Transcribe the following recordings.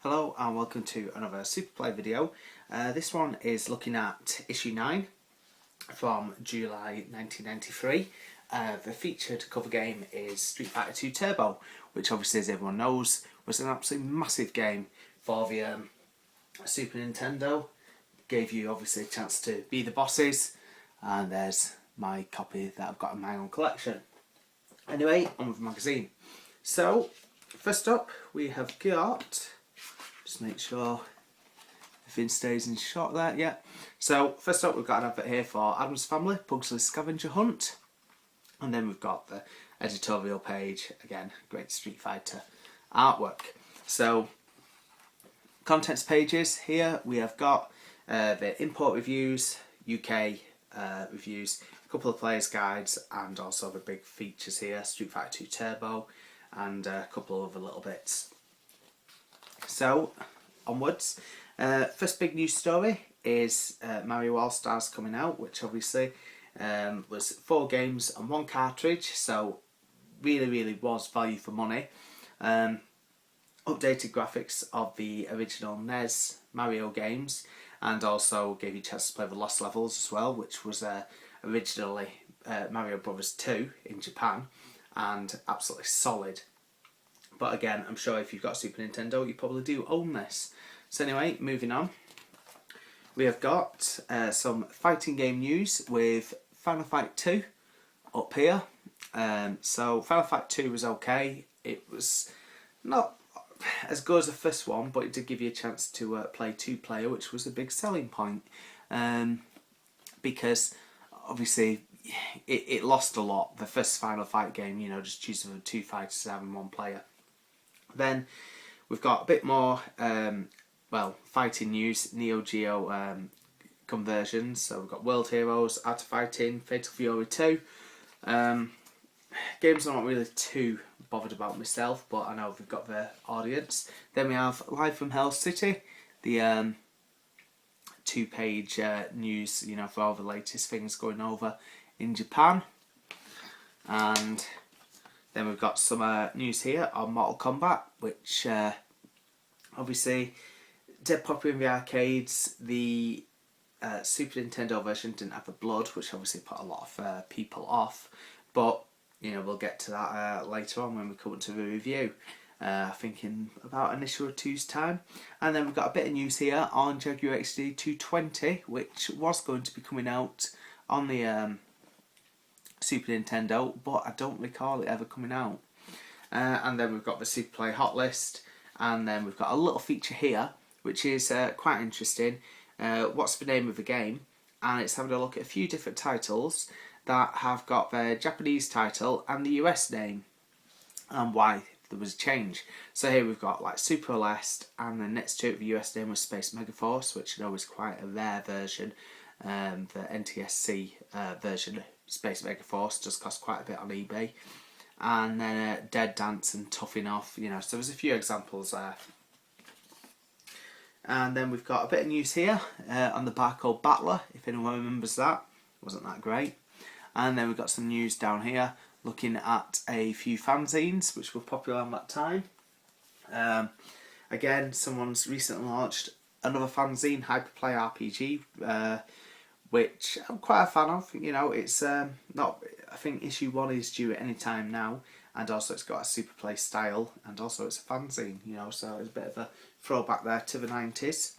Hello and welcome to another Super Play video. This one is looking at issue 9 from July 1993. The featured cover game is Street Fighter 2 Turbo, which obviously, as everyone knows, was an absolutely massive game for the Super Nintendo. Gave you obviously a chance to be the bosses, and there's my copy that I've got in my own collection. Anyway, on with the magazine. So, first up we have got, just make sure everything stays in shot there, yeah. So first up we've got an advert here for Addams Family, PUGSLEY'S Scavenger Hunt. And then we've got the editorial page, again, great Street Fighter artwork. So, contents pages here, we have got the import reviews, UK reviews, a couple of players guides, and also the big features here, Street Fighter 2 Turbo, and a couple of other little bits. So, onwards. First big news story is Mario All-Stars coming out, which obviously was 4 games and 1 cartridge, so really was value for money. Updated graphics of the original NES Mario games, and also gave you a chance to play the Lost Levels as well, which was originally Mario Bros. 2 in Japan, and absolutely solid. But again, I'm sure if you've got a Super Nintendo, you probably do own this. So anyway, moving on. We have got some fighting game news with Final Fight 2 up here. So Final Fight 2 was okay. It was not as good as the first one, but it did give you a chance to play 2-player, which was a big selling point. Because obviously it lost a lot. The first Final Fight game, you know, just choosing the 2 fighters having 1 player. Then we've got a bit more fighting news, Neo Geo conversions. So we've got World Heroes, Art of Fighting, Fatal Fury 2. Games I'm not really too bothered about myself, but I know we've got the audience. Then we have Live from Hell City, the 2-page news, you know, for all the latest things going over in Japan. And then we've got some news here on Mortal Kombat, which obviously dead popular in the arcades. The Super Nintendo version didn't have the blood, which obviously put a lot of people off. But you know, we'll get to that later on when we come to the review. I think in about an issue or two's time. And then we've got a bit of news here on Jaguar XD 220, which was going to be coming out on the Super Nintendo, but I don't recall it ever coming out. And then we've got the Super Play Hot List, and then we've got a little feature here, which is quite interesting. What's the name of the game? And it's having a look at a few different titles that have got their Japanese title and the US name, and why there was a change. So here we've got like Super Lest, and then next to it the US name was Space Megaforce, which I know is quite a rare version. The NTSC version, Space Megaforce, does cost quite a bit on eBay. And then Dead Dance and Tough Enough, you know, so there's a few examples there. And then we've got a bit of news here on the Barcode Battler, if anyone remembers that. Wasn't that great. And then we've got some news down here looking at a few fanzines which were popular at that time. Again, someone's recently launched another fanzine, Hyperplay RPG, which I'm quite a fan of. You know, it's not, I think issue 1 is due at any time now, and also it's got a Super Play style, and also it's a fanzine, you know, so it's a bit of a throwback there to the 90s.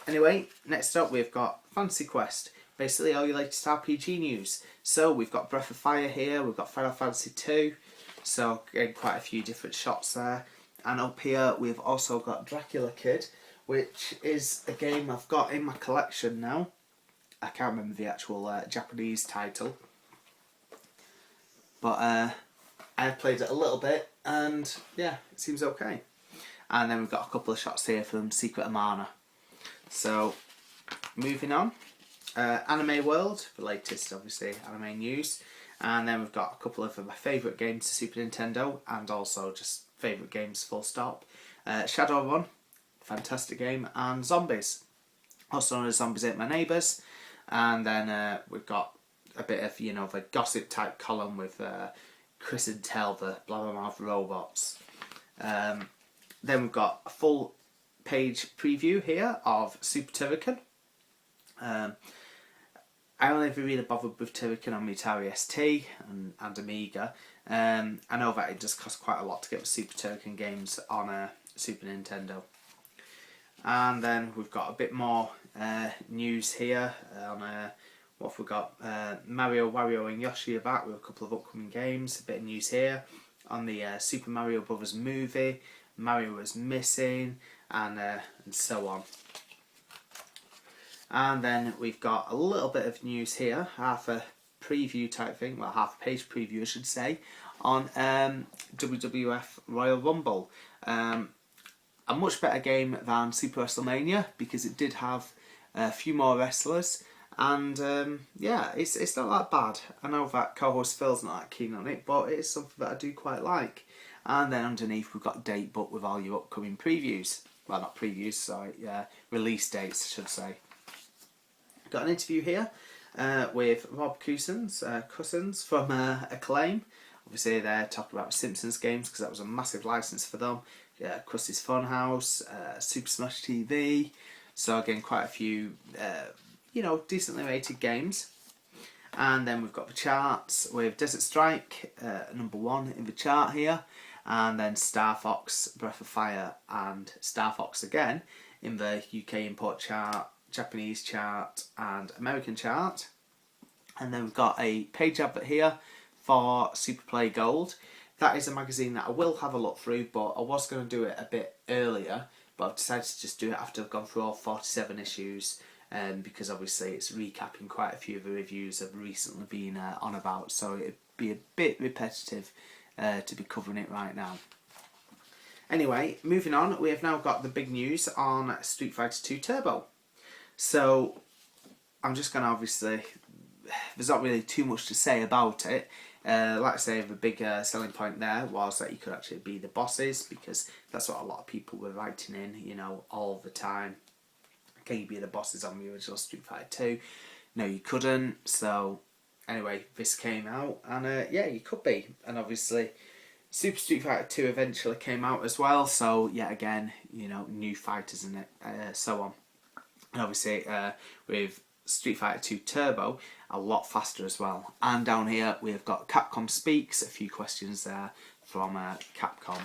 Anyway, next up we've got Fantasy Quest, basically all your latest RPG news. So we've got Breath of Fire here, we've got Final Fantasy 2, so again quite a few different shots there. And up here we've also got Dracula Kid, which is a game I've got in my collection now. I can't remember the actual Japanese title, but I've played it a little bit, and yeah, it seems okay. And then we've got a couple of shots here from Secret of Mana. So, moving on. Anime World, the latest, obviously, anime news. And then we've got a couple of my favourite games to Super Nintendo, and also just favourite games full stop. Shadowrun, fantastic game, and Zombies, also known as Zombies Ate My Neighbours. And then we've got a bit of, you know, the gossip type column with Chris and Tel, the blabbermouth robots. Then we've got a full page preview here of Super Turrican. I only ever really bothered with Turrican on my Atari ST and Amiga. I know that it does cost quite a lot to get the Super Turrican games on a Super Nintendo. And then we've got a bit more news here on what have we got? Mario, Wario and Yoshi are back with a couple of upcoming games. A bit of news here on the Super Mario Brothers movie. Mario was missing, and so on. And then we've got a little bit of news here, half a preview type thing, well, half a page preview I should say, on WWF Royal Rumble. A much better game than Super WrestleMania because it did have a few more wrestlers, and yeah, it's not that bad. I know that co-host Phil's not that keen on it, but it's something that I do quite like. And then underneath we've got a date book with all your upcoming previews. Well, not previews, sorry, release dates I should say. Got an interview here with Rob Cousins from Acclaim. Obviously they're talking about Simpsons games because that was a massive license for them. Krusty's Funhouse, Super Smash TV. So again, quite a few, you know, decently rated games. And then we've got the charts with Desert Strike, #1 in the chart here. And then Star Fox, Breath of Fire and Star Fox again in the UK import chart, Japanese chart and American chart. And then we've got a page advert here for Super Play Gold. That is a magazine that I will have a look through, but I was going to do it a bit earlier, but I've decided to just do it after I've gone through all 47 issues, because obviously it's recapping quite a few of the reviews I've recently been on about, so it'd be a bit repetitive to be covering it right now. Anyway, moving on, we have now got the big news on Street Fighter 2 Turbo. So I'm just going to obviously, there's not really too much to say about it. Like I say, the big selling point there was that you could actually be the bosses, because that's what a lot of people were writing in, you know, all the time. Can you be the bosses on the original Street Fighter 2? No, you couldn't. So anyway, this came out, and yeah, you could be. And obviously Super Street Fighter 2 eventually came out as well, so yet again, you know, new fighters in it, so on. And obviously with Street Fighter 2 Turbo, a lot faster as well. And down here we've got Capcom Speaks, a few questions there from Capcom.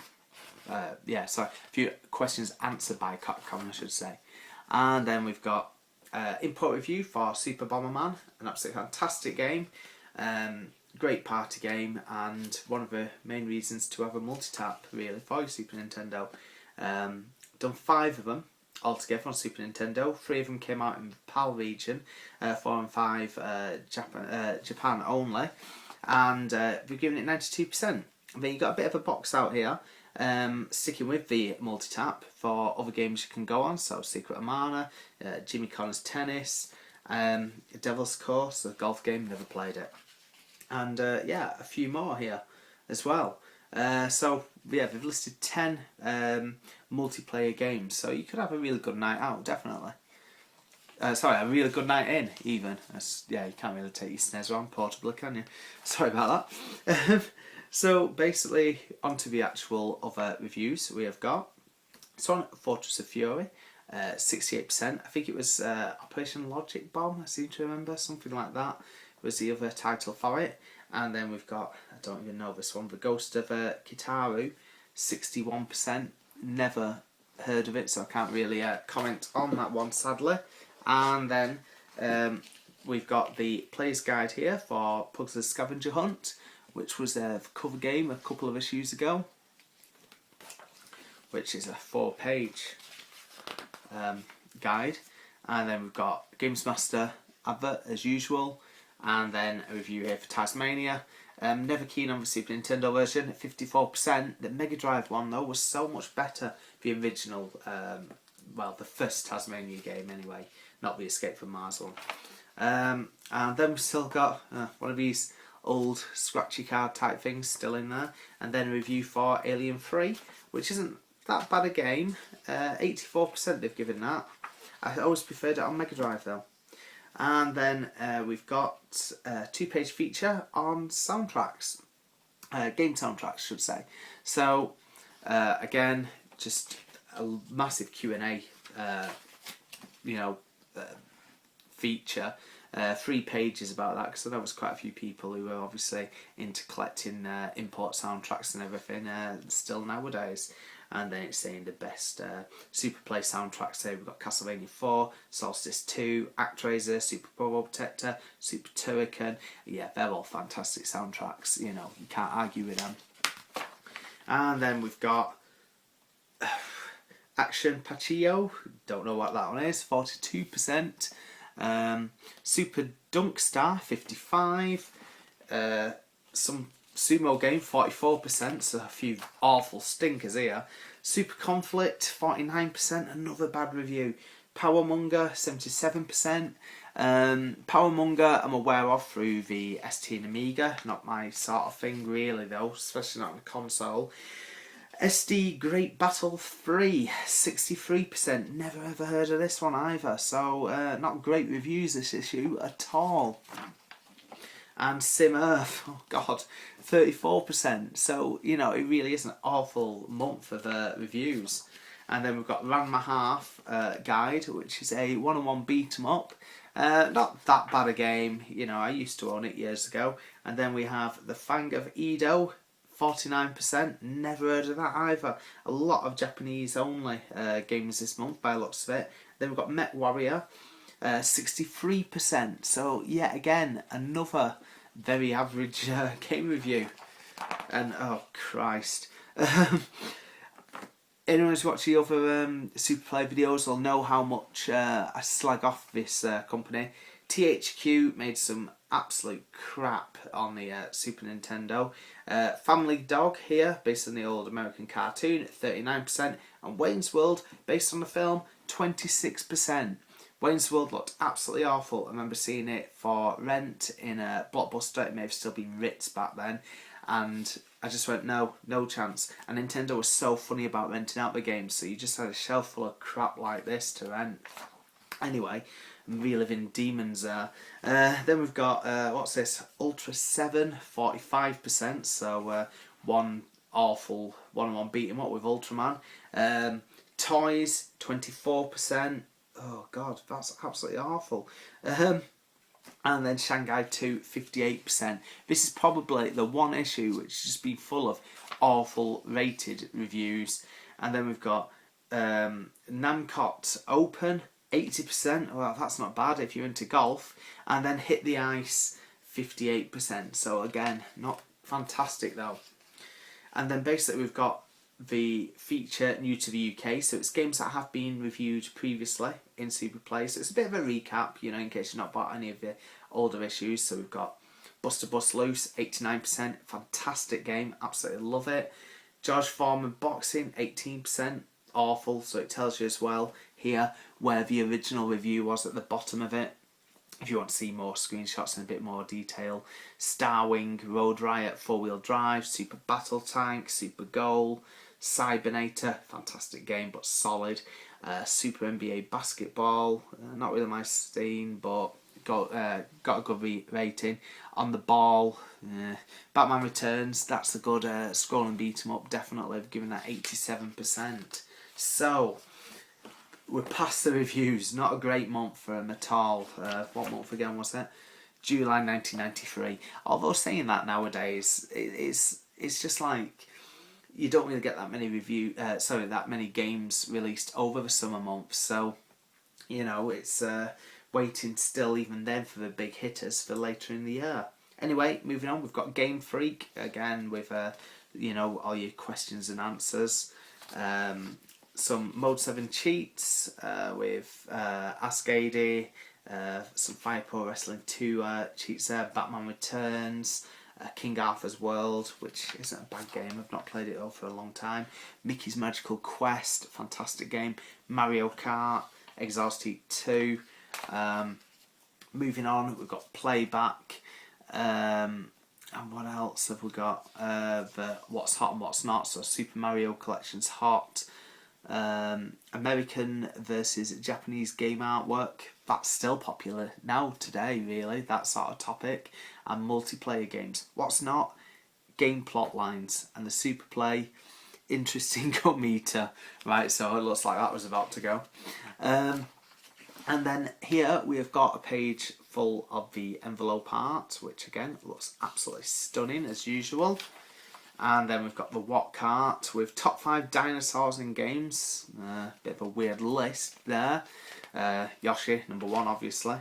Yeah, sorry, a few questions answered by Capcom I should say. And then we've got import review for Super Bomberman, an absolutely fantastic game. Great party game, and one of the main reasons to have a multi-tap really for your Super Nintendo. Done 5 of them altogether on Super Nintendo. 3 of them came out in the PAL region, 4 and 5 Japan only, and we've given it 92%. Then you got a bit of a box out here, sticking with the multi-tap for other games you can go on, so Secret of Mana, Jimmy Connor's Tennis, Devil's Course, the golf game, never played it, and yeah, a few more here as well. So yeah, they've listed 10 multiplayer games, so you could have a really good night out, definitely. Sorry, a really good night in, even. Yeah, you can't really take your SNES around portably, can you? Sorry about that. So basically, onto the actual other reviews we have got. So on Fortress of Fury, 68%. I think it was Operation Logic Bomb, I seem to remember, something like that was the other title for it. And then we've got, I don't even know this one, The Ghost of Kitaru, 61%. Never heard of it, so I can't really comment on that one, sadly. And then we've got the Player's Guide here for PUGSLEY'S Scavenger Hunt, which was a cover game a couple of issues ago, which is a 4-page guide. And then we've got Games Master advert as usual, and then a review here for Tasmania. Never keen on the Super Nintendo version, 54%. The Mega Drive one though was so much better. The original, well, the first Tasmania game anyway, not the Escape from Mars one. And then we've still got one of these old scratchy card type things still in there, and then a review for Alien 3, which isn't that bad a game. 84% they've given that. I always preferred it on Mega Drive though. And then we've got a 2-page feature on soundtracks, game soundtracks should say. So again, just a massive Q&A, you know, feature. 3 pages about that, because I know there's quite a few people who are obviously into collecting import soundtracks and everything still nowadays. And then it's saying the best Super Play soundtracks. Here we've got Castlevania 4, Solstice 2, ActRaiser, Super Bubble Protector, Super Turrican. Yeah, they're all fantastic soundtracks. You know, you can't argue with them. And then we've got Action Pachio. Don't know what that one is. 42%. Super Dunk Star 55. Some Sumo Game 44%, so a few awful stinkers here. Super Conflict 49%, another bad review. Powermonger 77%. Powermonger I'm aware of through the ST and Amiga, not my sort of thing really though, especially not on a console. SD Great Battle 3 63%, never ever heard of this one either, so not great reviews this issue at all. And Sim Earth, oh god, 34%. So, you know, it really is an awful month of reviews. And then we've got Ranma Half Guide, which is a one-on-one beat 'em up. Not that bad a game, you know, I used to own it years ago. And then we have The Fang of Edo, 49%. Never heard of that either. A lot of Japanese only games this month by the looks of it. Then we've got Mech Warrior. 63%, so yet again another very average game review. And oh Christ, anyone who's watched the other Super Play videos will know how much I slag off this company. THQ made some absolute crap on the Super Nintendo. Family Dog here, based on the old American cartoon, at 39%, and Wayne's World, based on the film, 26%. Wayne's World looked absolutely awful. I remember seeing it for rent in a Blockbuster. It may have still been Ritz back then. And I just went, no chance. And Nintendo was so funny about renting out the games, so you just had a shelf full of crap like this to rent. Anyway, I'm reliving demons there. Then we've got, what's this? Ultra 7, 45%. So one awful one-on-one beat 'em up with Ultraman. Toys, 24%. Oh god, that's absolutely awful. And then Shanghai 2, 58%. This is probably the one issue which has just been full of awful rated reviews. And then we've got Namcot Open, 80%. Well, that's not bad if you're into golf. And then Hit the Ice, 58%. So again, not fantastic though. And then basically we've got the feature new to the UK, so it's games that have been reviewed previously in Super Play, so it's a bit of a recap, you know, in case you've not bought any of the older issues. So we've got Buster Bust Loose, 89%, fantastic game, absolutely love it. George Foreman Boxing, 18%, awful, so it tells you as well here where the original review was at the bottom of it, if you want to see more screenshots and a bit more detail. Starwing, Road Riot, 4-wheel drive, Super Battle Tank, Super Goal, Cybernator, fantastic game but solid. Super NBA Basketball, not really my scene, but got a good rating. On the Ball, Batman Returns, that's a good scrolling beat 'em up, definitely. I've given that 87%. So we're past the reviews. Not a great month for them at all. What month again was it? July 1993. Although saying that nowadays, it's just like you don't really get that many that many games released over the summer months. So you know, it's waiting still even then for the big hitters for later in the year. Anyway, moving on, we've got Game Freak again with you know, all your questions and answers. Some Mode 7 cheats with Ask AD, some Fire Pro Wrestling 2 cheats there, Batman Returns, King Arthur's World, which isn't a bad game, I've not played it all for a long time, Mickey's Magical Quest, fantastic game, Mario Kart, Exhaust Heat 2. Moving on, we've got Playback, and what else have we got? The What's Hot and What's Not, so Super Mario Collection's Hot. American versus Japanese game artwork, that's still popular now today really, that sort of topic. And multiplayer games, What's Not, game plot lines. And the Super Play interesting cut meter. Right, so it looks like that was about to go. And then here we have got a page full of the envelope art, which again looks absolutely stunning as usual. And then we've got the what cart with top 5 dinosaurs in games. Bit of a weird list there. Yoshi, number 1 obviously.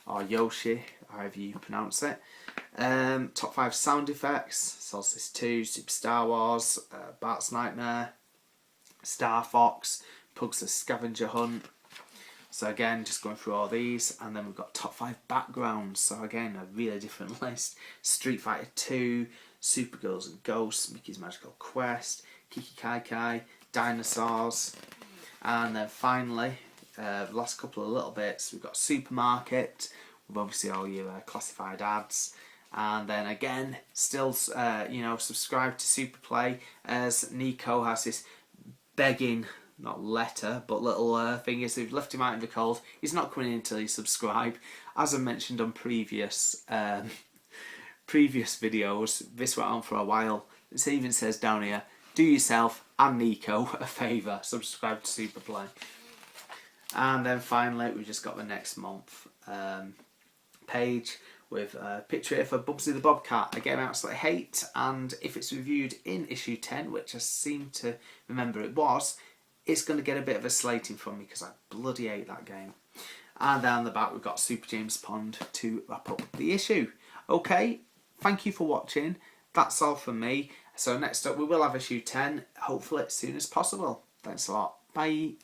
Or Yoshi, however you pronounce it. Top 5 sound effects. Solstice 2, Super Star Wars, Bart's Nightmare, Star Fox, PUGSLEY'S Scavenger Hunt. So again, just going through all these, and then we've got top 5 backgrounds. So again, a really different list. Street Fighter 2, Super Girls and Ghosts, Mickey's Magical Quest, Kiki Kai Kai, Dinosaurs, and then finally, the last couple of little bits, we've got Supermarket, with obviously all your classified ads. And then again, still, subscribe to Super Play, as Nico has this begging, not letter, but little thing is, we've left him out in the cold. He's not coming in until you subscribe. As I mentioned on previous videos, this went on for a while. It even says down here, do yourself and Nico a favour, subscribe to Super Play. And then finally, we've just got the next month page with a picture here for Bubsy the Bobcat, a game I absolutely hate, and if it's reviewed in issue 10, which I seem to remember it was, it's going to get a bit of a slating from me because I bloody hate that game. And down the back we've got Super James Pond to wrap up the issue. Okay, thank you for watching. That's all from me. So next up we will have issue 10, hopefully as soon as possible. Thanks a lot. Bye.